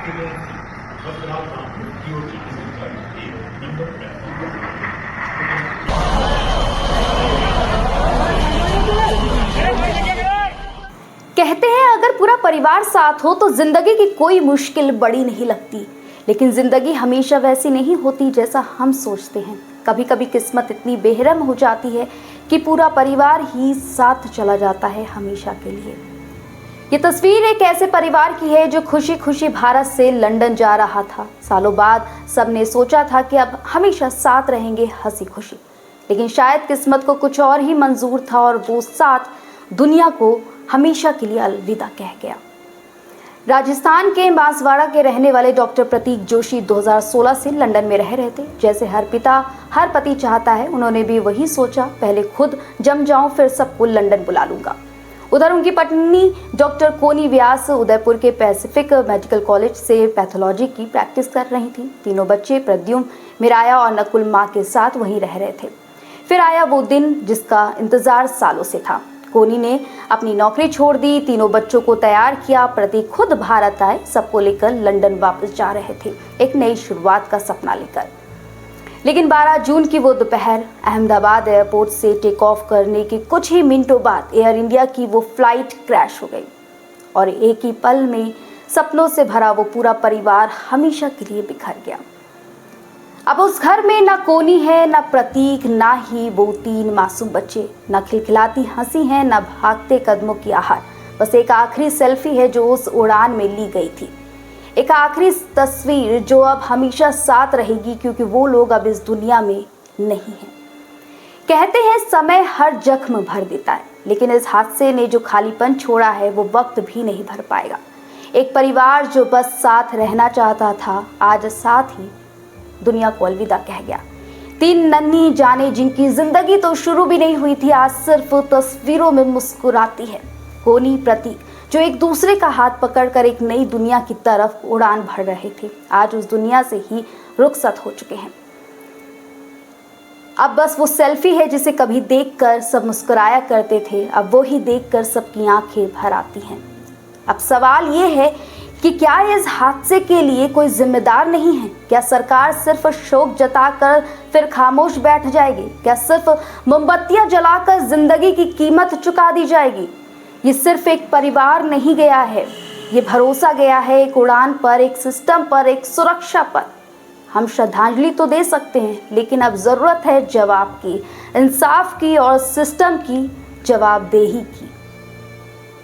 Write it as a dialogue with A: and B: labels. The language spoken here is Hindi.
A: कहते हैं अगर पूरा परिवार साथ हो तो जिंदगी की कोई मुश्किल बड़ी नहीं लगती, लेकिन जिंदगी हमेशा वैसी नहीं होती जैसा हम सोचते हैं। कभी कभी किस्मत इतनी बेरहम हो जाती है कि पूरा परिवार ही साथ चला जाता है हमेशा के लिए। ये तस्वीर एक ऐसे परिवार की है जो खुशी खुशी भारत से लंदन जा रहा था। सालों बाद सबने सोचा था कि अब हमेशा साथ रहेंगे हंसी खुशी, लेकिन शायद किस्मत को कुछ और ही मंजूर था और वो साथ दुनिया को हमेशा के लिए अलविदा कह गया। राजस्थान के बांसवाड़ा के रहने वाले डॉक्टर प्रतीक जोशी 2016 से लंदन में रह रहे थे। जैसे हर पिता हर पति चाहता है, उन्होंने भी वही सोचा, पहले खुद जम जाऊं फिर सबको लंदन बुला लूंगा। उधर उनकी पत्नी डॉक्टर कोनी व्यास उदयपुर के पैसिफिक मेडिकल कॉलेज से पैथोलॉजी की प्रैक्टिस कर रही थी। तीनों बच्चे प्रद्युम्न, मिराया और नकुल मां के साथ वहीं रह रहे थे। फिर आया वो दिन जिसका इंतजार सालों से था। कोनी ने अपनी नौकरी छोड़ दी, तीनों बच्चों को तैयार किया। प्रतीक खुद भारत आए, सबको लेकर लंदन वापस जा रहे थे, एक नई शुरुआत का सपना लेकर। लेकिन 12 जून की वो दोपहर अहमदाबाद एयरपोर्ट से टेक ऑफ करने के कुछ ही मिनटों बाद एयर इंडिया की वो फ्लाइट क्रैश हो गई और एक ही पल में सपनों से भरा वो पूरा परिवार हमेशा के लिए बिखर गया। अब उस घर में ना कोनी है, ना प्रतीक, ना ही वो 3 मासूम बच्चे, ना खिलखिलाती हंसी है, ना भागते कदमों की आहट। बस एक आखिरी सेल्फी है जो उस उड़ान में ली गई थी, एक आखिरी तस्वीर जो अब हमेशा साथ रहेगी, क्योंकि वो लोग अब इस दुनिया में नहीं हैं। कहते हैं समय हर जख्म भर देता है, लेकिन इस हादसे ने जो खालीपन छोड़ा है वो वक्त भी नहीं भर पाएगा। एक परिवार जो बस साथ रहना चाहता था, आज साथ ही दुनिया को अलविदा कह गया। 3 नन्ही जाने जिनकी जिंदगी तो शुरू भी नहीं हुई थी, आज सिर्फ तस्वीरों में मुस्कुराती है। कोनी, प्रतीक जो एक दूसरे का हाथ पकड़कर एक नई दुनिया की तरफ उड़ान भर रहे थे, आज उस दुनिया से ही रुखसत हो चुके हैं। अब बस वो सेल्फी है जिसे कभी देखकर सब मुस्कुराया करते थे, अब वो ही देखकर सबकी आंखें भर आती हैं। अब सवाल ये है कि क्या इस हादसे के लिए कोई जिम्मेदार नहीं है? क्या सरकार सिर्फ शोक जताकर फिर खामोश बैठ जाएगी? क्या सिर्फ मोमबत्तियां जलाकर जिंदगी की कीमत चुका दी जाएगी? ये सिर्फ एक परिवार नहीं गया है, ये भरोसा गया है एक उड़ान पर, एक सिस्टम पर, एक सुरक्षा पर। हम श्रद्धांजलि तो दे सकते हैं, लेकिन अब जरूरत है जवाब की, इंसाफ की और सिस्टम की जवाबदेही की।